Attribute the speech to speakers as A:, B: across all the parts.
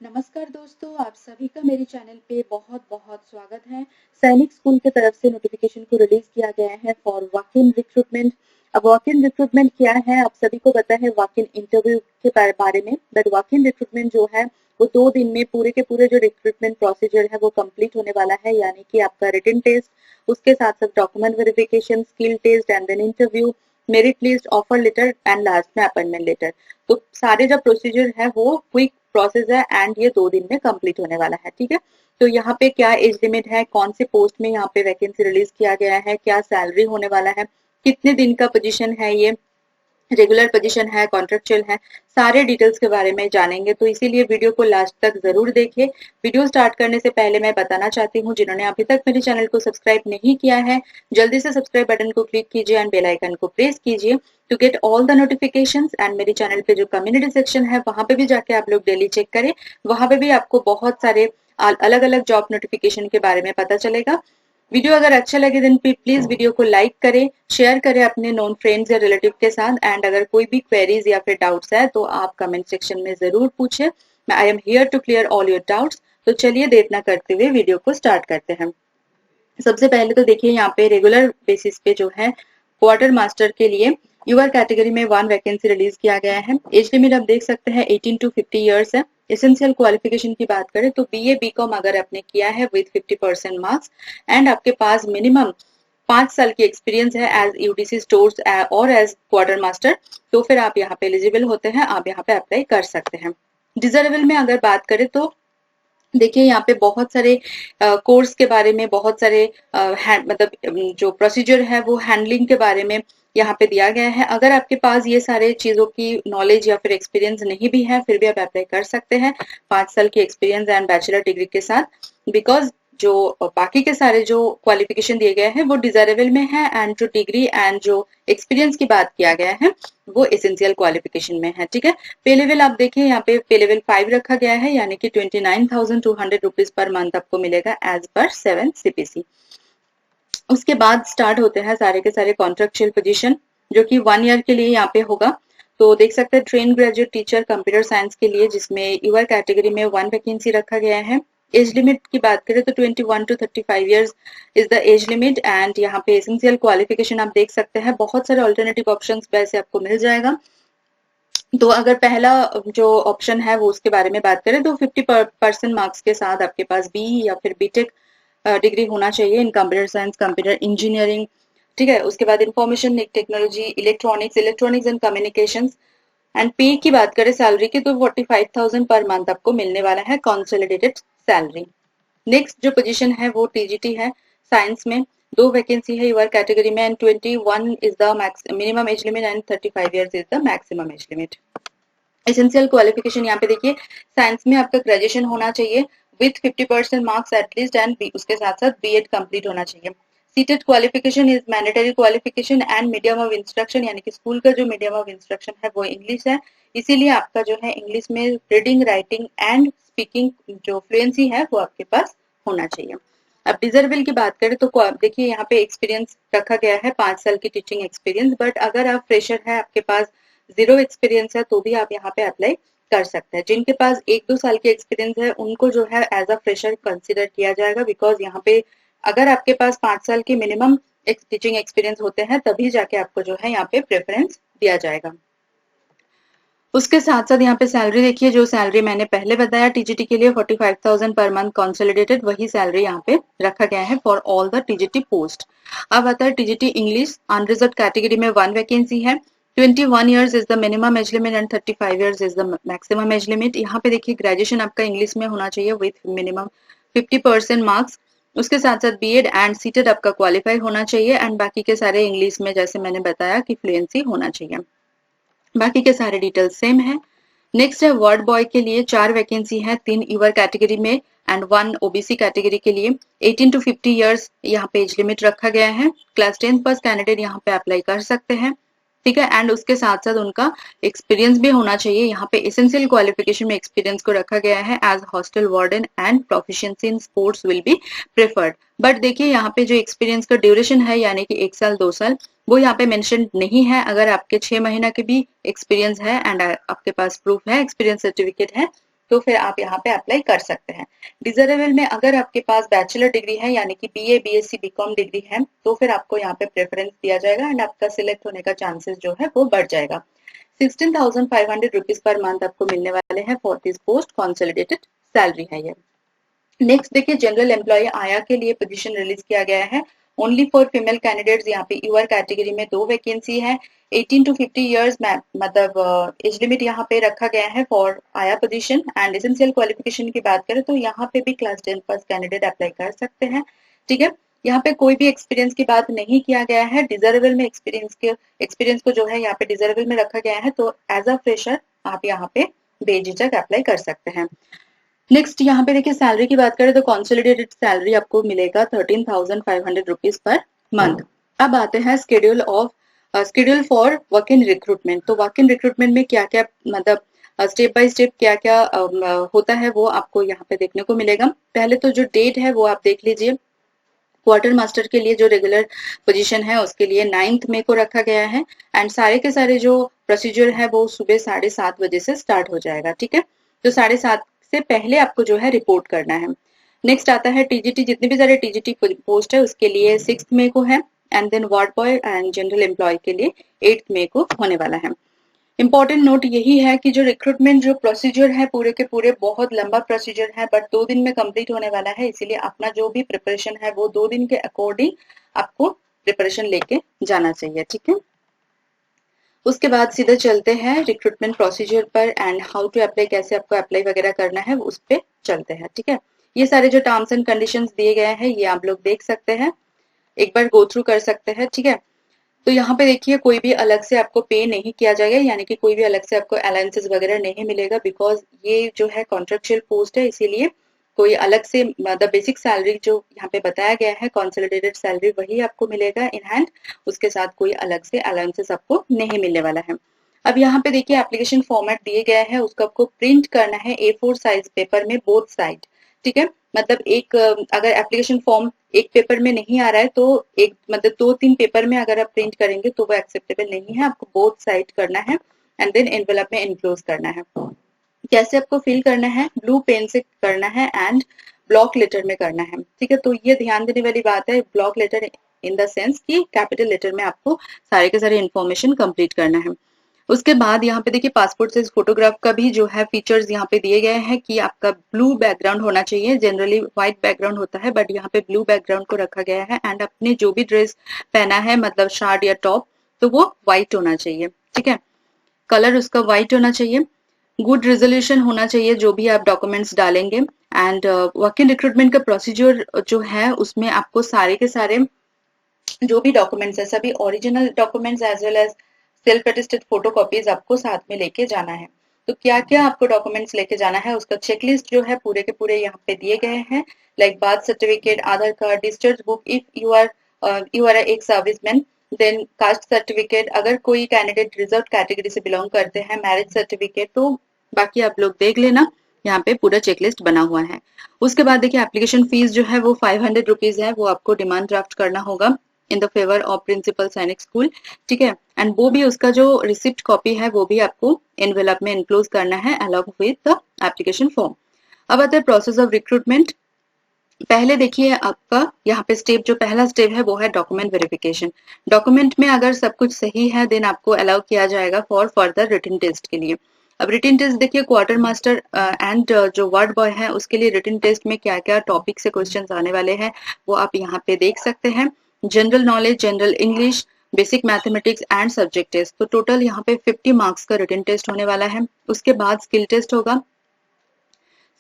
A: नमस्कार दोस्तों, आप सभी का मेरे चैनल पे बहुत बहुत स्वागत है। सैनिक स्कूल की तरफ से नोटिफिकेशन को रिलीज किया गया है फॉर वॉक इन रिक्रूटमेंट। अब वॉक इन रिक्रूटमेंट क्या है, आप सभी को पता है वॉक इन इंटरव्यू के बारे में। बट वॉक इन रिक्रूटमेंट जो है वो 2 दिन में पूरे के पूरे जो रिक्रूटमेंट प्रोसीजर है वो कंप्लीट होने वाला है, यानी कि आपका रिटन टेस्ट, उसके साथ साथ document verification, skill test and then interview, merit list, offer letter and last में अपॉइंटमेंट लेटर। तो सारे जो प्रोसीजर है वो क्विक प्रोसेस है एंड ये 2 दिन में कंप्लीट होने वाला है। ठीक है, तो यहाँ पे क्या एज लिमिट है, कौन से पोस्ट में यहाँ पे वैकेंसी रिलीज किया गया है, क्या सैलरी होने वाला है, कितने दिन का पोजीशन है, ये रेगुलर पोजीशन है, कॉन्ट्रेक्चुअल है, सारे डिटेल्स के बारे में जानेंगे। तो इसीलिए वीडियो को लास्ट तक जरूर देखिए। वीडियो स्टार्ट करने से पहले मैं बताना चाहती हूँ, जिन्होंने अभी तक मेरे चैनल को सब्सक्राइब नहीं किया है, जल्दी से सब्सक्राइब बटन को क्लिक कीजिए एंड बेल आइकन को प्रेस कीजिए to get all the notifications. And मेरे चैनल पे जो कम्युनिटी सेक्शन है वहां पे भी जाके आप लोग डेली चेक करें, वहां पे भी आपको बहुत सारे अलग अलग जॉब नोटिफिकेशन के बारे में पता चलेगा। वीडियो अगर अच्छा लगे देन प्लीज वीडियो को लाइक करें, शेयर करें अपने नोन फ्रेंड्स या रिलेटिव के साथ। एंड अगर कोई भी क्वेरीज या फिर डाउट्स है तो आप कमेंट सेक्शन में जरूर पूछें। I am here to clear all your doubts. तो चलिए देर ना करते हुए वीडियो को स्टार्ट करते हैं। सबसे पहले तो देखिए यहाँ पे रेगुलर बेसिस पे जो है क्वार्टर मास्टर के लिए यूआर कैटेगरी में 1 वैकेंसी रिलीज किया गया है। एज लिमिट आप देख सकते हैं 18 to 50 ईयर्स है। एसेंशियल क्वालिफिकेशन की बात करें तो बीए बीकॉम अगर आपने किया है विद 50% मार्क्स एंड आपके पास मिनिमम 5 साल की एक्सपीरियंस है एज यूडीसी स्टोर्स और एज क्वार्टर मास्टर, तो फिर आप यहाँ पे एलिजिबल होते हैं, आप यहाँ पे अप्लाई कर सकते हैं। डिजर्वेबल में अगर बात करें तो देखिए यहाँ पे बहुत सारे कोर्स के बारे में, बहुत सारे मतलब जो प्रोसीजर है वो हैंडलिंग के बारे में यहाँ पे दिया गया है। अगर आपके पास ये सारे चीजों की नॉलेज या फिर एक्सपीरियंस नहीं भी है फिर भी आप अप्लाई कर सकते हैं 5 साल की एक्सपीरियंस एंड बैचलर डिग्री के साथ, बिकॉज जो बाकी के सारे जो क्वालिफिकेशन दिए गए हैं वो डिजायरेबल में है एंड जो डिग्री एंड जो एक्सपीरियंस की बात किया गया है वो एसेंशियल क्वालिफिकेशन में है। ठीक है, पे लेवल आप देखिए यहाँ पे पे लेवल 5 रखा गया है, यानी कि 29,200 रुपीज पर मंथ आपको मिलेगा एज पर 7 CPC। उसके बाद स्टार्ट होते हैं सारे के सारे कॉन्ट्रेक्चुअल पोजीशन, जो कि 1 ईयर के लिए यहाँ पे होगा। तो देख सकते हैं train graduate teacher computer science के लिए, जिसमें यूआर कैटेगरी में 1 वैकेंसी रखा गया है। एज लिमिट की बात करें तो 21 to 35 years is the age limit. And यहाँ पे एसेंशियल क्वालिफिकेशन आप देख सकते हैं, बहुत सारे ऑल्टरनेटिव ऑप्शंस वैसे आपको मिल जाएगा। तो अगर पहला जो ऑप्शन है वो उसके बारे में बात करें तो 50% मार्क्स के साथ आपके पास बी या फिर बीटेक डिग्री होना चाहिए इन कंप्यूटर साइंस, कंप्यूटर इंजीनियरिंग। ठीक है, उसके बाद information technology, electronics and communications. And पे की बात करें सैलरी की तो 45,000 पर मंथ आपको मिलने वाला है कंसोलिडेटेड सैलरी। नेक्स्ट जो पोजीशन है वो टीजीटी है साइंस में, 2 वैकेंसी है यूआर कैटेगरी में and 21 is the minimum age limit and 35 years is the maximum age limit. Essential qualification यहाँ पे देखिए साइंस में आपका ग्रेजुएशन होना चाहिए विथ 50% मार्क्स एटलीस्ट एंड उसके साथ साथ बीएड कंप्लीट होना चाहिए। Seated qualification is mandatory qualification and medium of instruction, यानी कि स्कूल का जो मीडियम ऑफ इंस्ट्रक्शन है वो इंग्लिश है, इसीलिए आपका जो है इंग्लिश में रीडिंग, राइटिंग एंड स्पीकिंग जो फ्लुएंसी है वो आपके पास होना चाहिए। अब डिजर्वेबल की बात करें तो देखिए यहाँ पे एक्सपीरियंस रखा गया है 5 साल की टीचिंग एक्सपीरियंस, बट अगर आप फ्रेशर है, आपके पास 0 एक्सपीरियंस है तो भी आप यहाँ पे अप्लाई कर सकते हैं। जिनके पास 1-2 साल की एक्सपीरियंस है उनको जो है एज अ फ्रेशर कंसिडर किया जाएगा, बिकॉज यहाँ पे अगर आपके पास 5 साल की मिनिमम टीचिंग एक्सपीरियंस होते हैं तभी जाके आपको जो है यहाँ पे प्रेफरेंस दिया जाएगा। उसके साथ साथ यहाँ पे सैलरी देखिए, जो सैलरी मैंने पहले बताया टीजीटी के लिए 45,000 पर मंथ कंसोलिडेटेड, वही सैलरी यहाँ पे रखा गया है for all the TGT post. अब आता है टीजीटी इंग्लिश, अनरिजर्व्ड कैटेगरी में 1 वैकेंसी है। 21 years is the minimum age limit and 35 years is the maximum age limit. यहाँ पे देखिए ग्रेजुएशन आपका इंग्लिश में होना चाहिए विथ मिनिमम 50% मार्क्स, उसके साथ साथ बीएड एंड सीटेड आपका क्वालिफाई होना चाहिए एंड बाकी के सारे इंग्लिश में जैसे मैंने बताया कि फ्लुएंसी होना चाहिए। बाकी के सारे डिटेल्स सेम है। नेक्स्ट है वार्ड बॉय के लिए 4 वैकेंसी है, 3 यूआर कैटेगरी में एंड 1 ओबीसी कैटेगरी के लिए। 18 to 50 ईयर्स यहाँ पे एज लिमिट रखा गया है। क्लास 10 पास कैंडिडेट यहाँ पे अप्लाई कर सकते हैं। ठीक है, एंड उसके साथ साथ उनका एक्सपीरियंस भी होना चाहिए। यहाँ पे एसेंशियल क्वालिफिकेशन में एक्सपीरियंस को रखा गया है as hostel warden and proficiency in sports will be preferred. But देखिए यहाँ पे जो एक्सपीरियंस का ड्यूरेशन है यानी कि 1 साल 2 साल वो यहाँ पे मेंशन नहीं है। अगर आपके 6 महीना के भी एक्सपीरियंस है एंड आपके पास प्रूफ है, एक्सपीरियंस सर्टिफिकेट है, तो फिर आप यहाँ पे अप्लाई कर सकते हैं। डिजरेबल में अगर आपके पास बैचलर डिग्री है यानी कि बीए बीएससी बीकॉम डिग्री है तो फिर आपको यहाँ पे प्रेफरेंस दिया जाएगा एंड आपका सिलेक्ट होने का चांसेस जो है वो बढ़ जाएगा। 16,500 रुपीज पर मंथ आपको मिलने वाले हैं for this post, consolidated salary है ये। नेक्स्ट देखिए जनरल एम्प्लॉय आया के लिए पोजीशन रिलीज किया गया है ओनली फॉर फीमेल कैंडिडेट्स। यहाँ पे यूआर कैटेगरी में 2 वैकेंसी है। 18 to 50 इयर्स मतलब एज लिमिट यहाँ पे रखा गया है फॉर आया पोजीशन। एंड एसेंशियल क्वालिफिकेशन की बात करें तो यहाँ पे भी क्लास 10 पास कैंडिडेट अप्लाई कर सकते हैं। ठीक है, यहाँ पे कोई भी एक्सपीरियंस की बात नहीं किया गया है। डिजरेबल में एक्सपीरियंस को जो है यहाँ पे डिजरेबल में रखा गया है, तो एज अ फ्रेशर आप यहाँ पे बेझिझक अप्लाई कर सकते हैं। नेक्स्ट यहाँ पे देखिए सैलरी की बात करें तो कॉन्सोलिडेटेड सैलरी आपको मिलेगा 13,500 रुपीज पर मंथ। अब आते हैं schedule for work in recruitment. तो वर्क इन रिक्रूटमेंट में क्या क्या मतलब स्टेप बाय स्टेप क्या क्या होता है वो आपको यहाँ पे देखने को मिलेगा। पहले तो जो डेट है वो आप देख लीजिए। क्वार्टर मास्टर के लिए जो रेगुलर पोजीशन है उसके लिए 9 मई को रखा गया है एंड सारे के सारे जो प्रोसीजर है वो सुबह 7:30 बजे से स्टार्ट हो जाएगा। ठीक है, तो 7:30 से पहले आपको जो है रिपोर्ट करना है। नेक्स्ट आता है टीजीटी, जितने भी सारे टीजीटी पोस्ट है उसके लिए 6 मई को है and then ward boy and general employ के लिए 8 मई को होने वाला है। इंपॉर्टेंट नोट यही है कि जो रिक्रूटमेंट जो प्रोसीजर है पूरे के पूरे बहुत लंबा प्रोसीजर है बट 2 दिन में कंप्लीट होने वाला है, इसीलिए अपना जो भी प्रिपरेशन है वो 2 दिन के अकॉर्डिंग आपको प्रिपरेशन लेके जाना चाहिए। ठीक है, उसके बाद सीधे चलते हैं रिक्रूटमेंट प्रोसीजर पर एंड हाउ टू अप्लाई, कैसे आपको अप्लाई वगैरह करना है उस पर चलते हैं। ठीक है, ये सारे जो टर्म्स एंड कंडीशंस दिए गए हैं ये आप लोग देख सकते हैं, एक बार गो थ्रू कर सकते हैं। ठीक है, तो यहाँ पे देखिए कोई भी अलग से आपको पे नहीं किया जाएगा, यानी कि कोई भी अलग से आपको अलाउंसेस वगैरह नहीं मिलेगा बिकॉज ये जो है कॉन्ट्रेक्चुअल पोस्ट है, इसीलिए कोई अलग से मतलब बेसिक सैलरी जो यहाँ पे बताया गया है कंसोलिडेटेड सैलरी वही आपको मिलेगा इन हैंड, उसके साथ कोई अलग से अलाउंसेस आपको नहीं मिलने वाला है। अब यहाँ पे देखिए एप्लीकेशन फॉर्मेट दिए गया है, उसको आपको प्रिंट करना है A4 साइज पेपर में बोथ साइड। ठीक है, मतलब एक अगर एप्लीकेशन फॉर्म एक पेपर में नहीं आ रहा है तो एक मतलब 2-3 पेपर में अगर आप प्रिंट करेंगे तो वो एक्सेप्टेबल नहीं है, आपको बोथ साइड करना है एंड देन एनवेलप में एनक्लोज करना है। कैसे आपको फिल करना है, ब्लू पेन से करना है एंड ब्लॉक लेटर में करना है। ठीक है, तो ये ध्यान देने वाली बात है, block letter in the sense कि कैपिटल लेटर में आपको सारे के सारे इन्फॉर्मेशन कंप्लीट करना है। उसके बाद यहाँ पे देखिए पासपोर्ट साइज फोटोग्राफ का भी जो है फीचर्स यहाँ पे दिए गए हैं कि आपका ब्लू बैकग्राउंड होना चाहिए। जनरली व्हाइट बैकग्राउंड होता है बट यहाँ पे ब्लू बैकग्राउंड को रखा गया है एंड अपने जो भी ड्रेस पहना है मतलब शर्ट या टॉप तो वो व्हाइट होना चाहिए। ठीक है, कलर उसका व्हाइट होना चाहिए। गुड रेजोल्यूशन होना चाहिए जो भी आप डॉक्यूमेंट्स डालेंगे एंड वर्क इन रिक्रूटमेंट का प्रोसीजर जो है उसमें आपको सारे के सारे जो भी डॉक्यूमेंट्स है सभी original documents as well as self attested photocopies आपको साथ में लेके जाना है। तो क्या क्या आपको डॉक्यूमेंट्स लेके जाना है उसका चेकलिस्ट जो है पूरे के पूरे यहाँ पे दिए गए हैं, like birth certificate, Aadhaar card, discharge book if you are ex serviceman, then caste certificate अगर कोई कैंडिडेट रिजर्व कैटेगरी से बिलोंग करते हैं, मैरिज सर्टिफिकेट, तो बाकी आप लोग देख लेना, यहाँ पे पूरा चेकलिस्ट बना हुआ है। उसके बाद देखिए एप्लीकेशन फीस जो है वो 500 रुपीज है, वो आपको डिमांड ड्राफ्ट करना होगा in the favour of principal Sainik School. ठीक है, एंड वो भी उसका जो रिसिप्ट कॉपी है वो भी आपको एनवेलप में एनक्लोज करना है along with the application form. अब आता है प्रोसेस ऑफ रिक्रूटमेंट। पहले देखिए आपका यहाँ पे स्टेप जो पहला स्टेप है वो है डॉक्यूमेंट वेरिफिकेशन। डॉक्यूमेंट में अगर सब कुछ सही है देन आपको अलाउ किया जाएगा फॉर फर्दर रिटन टेस्ट के लिए। अब रिटन टेस्ट देखिए क्वार्टर मास्टर एंड जो वार्ड बॉय है उसके लिए रिटन टेस्ट में क्या क्या टॉपिक से क्वेश्चंस आने वाले हैं वो आप यहाँ पे देख सकते हैं। General knowledge, general English, basic mathematics and subject test, तो टोटल यहाँ पे 50 मार्क्स का रिटन टेस्ट होने वाला है। उसके बाद स्किल टेस्ट होगा,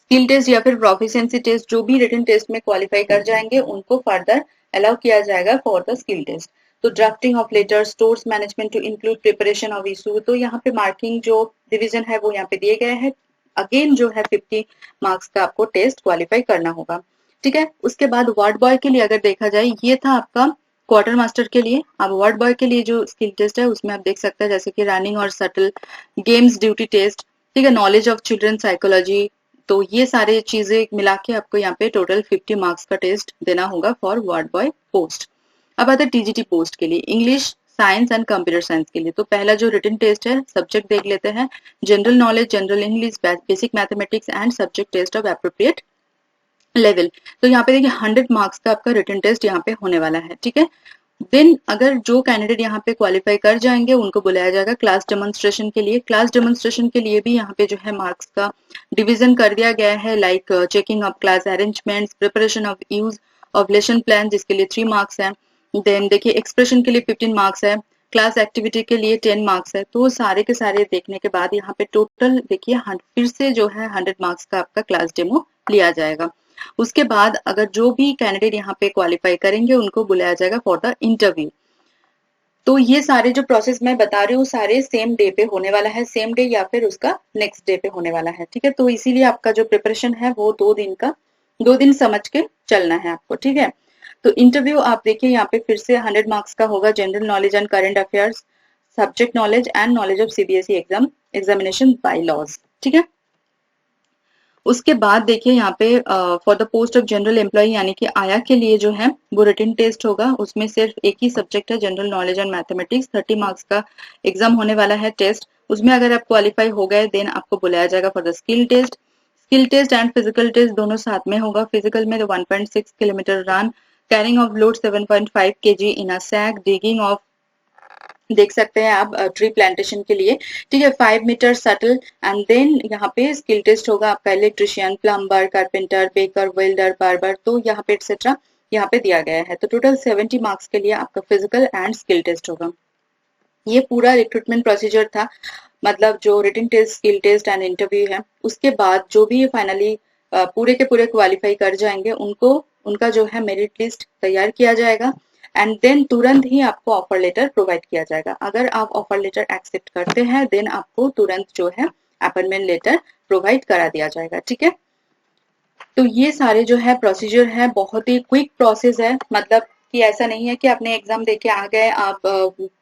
A: स्किल टेस्ट या फिर प्रोफिशिएंसी टेस्ट, जो भी रिटन टेस्ट में क्वालिफाई कर जाएंगे उनको फर्दर अलाउ किया जाएगा फॉर द स्किल टेस्ट। तो drafting of letter, stores management to include preparation of issue, तो यहाँ पे मार्किंग जो डिवीजन है वो यहाँ पे दिए गए हैं। अगेन जो है 50 मार्क्स का आपको टेस्ट क्वालिफाई करना होगा। ठीक है, उसके बाद वार्ड बॉय के लिए अगर देखा जाए, ये था आपका क्वार्टर मास्टर के लिए। अब वार्ड बॉय के लिए जो स्किल टेस्ट है उसमें आप देख सकते हैं जैसे कि रनिंग और सटल गेम्स, ड्यूटी टेस्ट, ठीक है, नॉलेज ऑफ चिल्ड्रन साइकोलॉजी, तो ये सारे चीजें मिला के आपको यहाँ पे टोटल 50 मार्क्स का टेस्ट देना होगा फॉर वार्ड बॉय पोस्ट। अब आता है टीजीटी पोस्ट के लिए, English science and computer science के लिए। तो पहला जो रिटन टेस्ट है, सब्जेक्ट देख लेते हैं, general knowledge, general English, basic mathematics and subject test of appropriate level. तो यहाँ पे देखिए 100 मार्क्स का आपका रिटन टेस्ट यहाँ पे होने वाला है, ठीक है। देन अगर जो कैंडिडेट यहाँ पे क्वालिफाई कर जाएंगे उनको बुलाया जाएगा क्लास डेमोन्स्ट्रेशन के लिए। क्लास डेमोन्स्ट्रेशन के लिए भी यहाँ पे जो है मार्क्स का डिवीजन कर दिया गया है, like checking of class arrangements, preparation of use of lesson plan जिसके लिए 3 मार्क्स है। देन देखिए एक्सप्रेशन के लिए 15 मार्क्स है, क्लास एक्टिविटी के लिए 10 मार्क्स है। तो सारे के सारे देखने के बाद यहाँ पे टोटल देखिए फिर से जो है 100 मार्क्स का आपका क्लास डेमो लिया जाएगा। उसके बाद अगर जो भी कैंडिडेट यहाँ पे क्वालिफाई करेंगे उनको बुलाया जाएगा फॉर द इंटरव्यू। तो ये सारे जो प्रोसेस मैं बता रही हूँ सारे सेम डे पे होने वाला है, सेम डे या फिर उसका नेक्स्ट डे पे होने वाला है, ठीक है। तो इसीलिए आपका जो प्रिपरेशन है वो 2 दिन समझ के चलना है आपको, ठीक है। तो इंटरव्यू आप देखिए यहाँ पे फिर से 100 मार्क्स का होगा, general knowledge and current affairs, subject knowledge and knowledge of CBSE examination by laws, ठीक है। उसके बाद देखिए यहाँ पे for the post of general employ यानी कि आया के लिए जो है वो रिटन टेस्ट होगा। उसमें सिर्फ एक ही सब्जेक्ट है, general knowledge and mathematics, 30 marks का एग्जाम होने वाला है टेस्ट। उसमें अगर आप क्वालिफाई हो गए देन आपको बुलाया जाएगा for the skill test. Skill test and physical test दोनों साथ में होगा। फिजिकल में 1.6 kilometre run, carrying of load 7.5 kg in a sack, digging of देख सकते हैं आप ट्री प्लांटेशन के लिए, ठीक है, 5 मीटर सटल। एंड देन यहाँ पे स्किल टेस्ट होगा आपका electrician, plumber, carpenter, baker, welder, barber, तो यहाँ पे एक्सेट्रा यहाँ पे दिया गया है। तो टोटल 70 मार्क्स के लिए आपका फिजिकल एंड स्किल टेस्ट होगा। ये पूरा रिक्रूटमेंट प्रोसीजर था, मतलब जो written test, skill test and interview है। उसके बाद जो भी फाइनली पूरे के पूरे क्वालिफाई कर जाएंगे उनको उनका जो है मेरिट लिस्ट तैयार किया जाएगा एंड देन तुरंत ही आपको ऑफर लेटर प्रोवाइड किया जाएगा। अगर आप ऑफर लेटर एक्सेप्ट करते हैं देन आपको तुरंत जो है अपॉइंटमेंट लेटर प्रोवाइड करा दिया जाएगा, ठीक है। तो ये सारे जो है प्रोसीजर है, बहुत ही क्विक प्रोसेस है, मतलब कि ऐसा नहीं है कि आपने एग्जाम देके आ गए, आप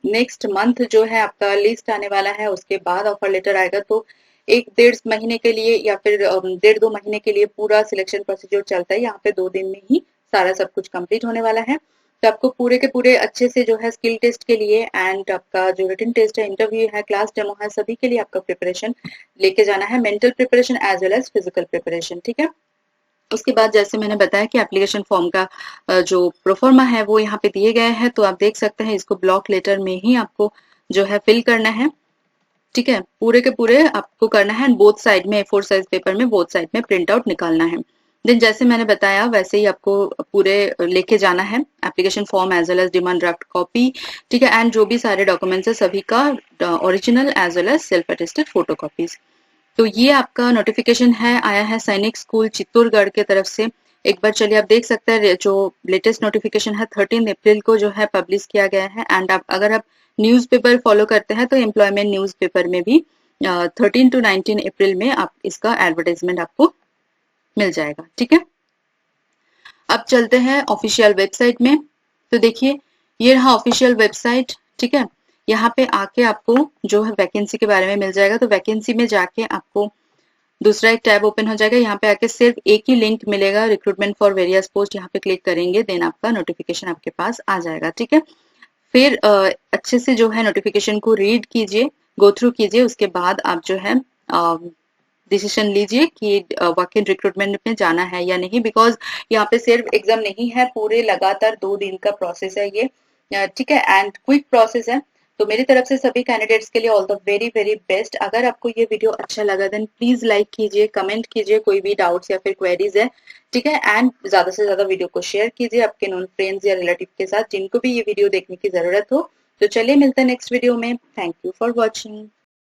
A: नेक्स्ट मंथ जो है आपका लिस्ट आने वाला है उसके बाद ऑफर लेटर आएगा। तो 1-1.5 महीने के लिए या फिर 1.5-2 महीने के लिए पूरा सिलेक्शन प्रोसीजर चलता है। यहाँ पे 2 दिन में ही सारा सब कुछ कंप्लीट होने वाला है। तो आपको पूरे के पूरे अच्छे से जो है स्किल टेस्ट के लिए एंड आपका जो रिटन टेस्ट है, इंटरव्यू है, क्लास डेमो है, सभी के लिए आपका प्रिपरेशन लेके जाना है, mental preparation as well as physical preparation, ठीक है। उसके बाद जैसे मैंने बताया कि एप्लीकेशन फॉर्म का जो प्रोफॉर्मा है वो यहाँ पे दिए गए हैं, तो आप देख सकते हैं इसको ब्लॉक लेटर में ही आपको जो है फिल करना है, ठीक है। पूरे के पूरे आपको करना है, बोथ साइड में A4 साइज पेपर में बोथ साइड में प्रिंट आउट निकालना है। देन जैसे मैंने बताया वैसे ही आपको पूरे लेके जाना है application form as well as demand draft copy, ठीक है, एंड जो भी सारे डॉक्यूमेंट्स है सभी का original as well as self attested photocopies. तो ये आपका नोटिफिकेशन है आया है सैनिक स्कूल चित्तौड़गढ़ के तरफ से। एक बार चलिए आप देख सकते हैं जो लेटेस्ट नोटिफिकेशन है 13 अप्रैल को जो है पब्लिश किया गया है। एंड आप अगर आप न्यूज़पेपर फॉलो करते हैं तो एम्प्लॉयमेंट न्यूज़पेपर में भी 13 to 19 अप्रैल में आप इसका एडवर्टाइजमेंट आपको मिल जाएगा, ठीक है। अब चलते हैं ऑफिशियल वेबसाइट में। तो देखिए ये रहा ऑफिशियल वेबसाइट, ठीक है। यहाँ पे आके आपको जो है वैकेंसी के बारे में मिल जाएगा। तो वैकेंसी में जाके आपको दूसरा एक टैब ओपन हो जाएगा। यहाँ पे आके सिर्फ एक ही लिंक मिलेगा, रिक्रूटमेंट फॉर वेरियस पोस्ट, यहाँ पे क्लिक करेंगे देन आपका नोटिफिकेशन आपके पास आ जाएगा, ठीक है। फिर अच्छे से जो है नोटिफिकेशन को रीड कीजिए, गो थ्रू कीजिए, उसके बाद आप जो है डिसीजन लीजिए कि वॉक इन रिक्रूटमेंट में जाना है या नहीं, बिकॉज यहाँ पे सिर्फ एग्जाम नहीं है, पूरे लगातार 2 दिन का प्रोसेस है ये, ठीक है, एंड क्विक प्रोसेस है। तो मेरी तरफ से सभी कैंडिडेट्स के लिए all the very very best. अगर आपको ये वीडियो अच्छा लगा देन प्लीज लाइक कीजिए, कमेंट कीजिए, कोई भी डाउट्स या फिर क्वेरीज है, ठीक है, एंड ज्यादा से ज्यादा वीडियो को शेयर कीजिए आपके नॉन फ्रेंड्स या रिलेटिव के साथ जिनको भी ये वीडियो देखने की जरूरत हो। तो चलिए मिलते हैं नेक्स्ट वीडियो में। Thank you for watching.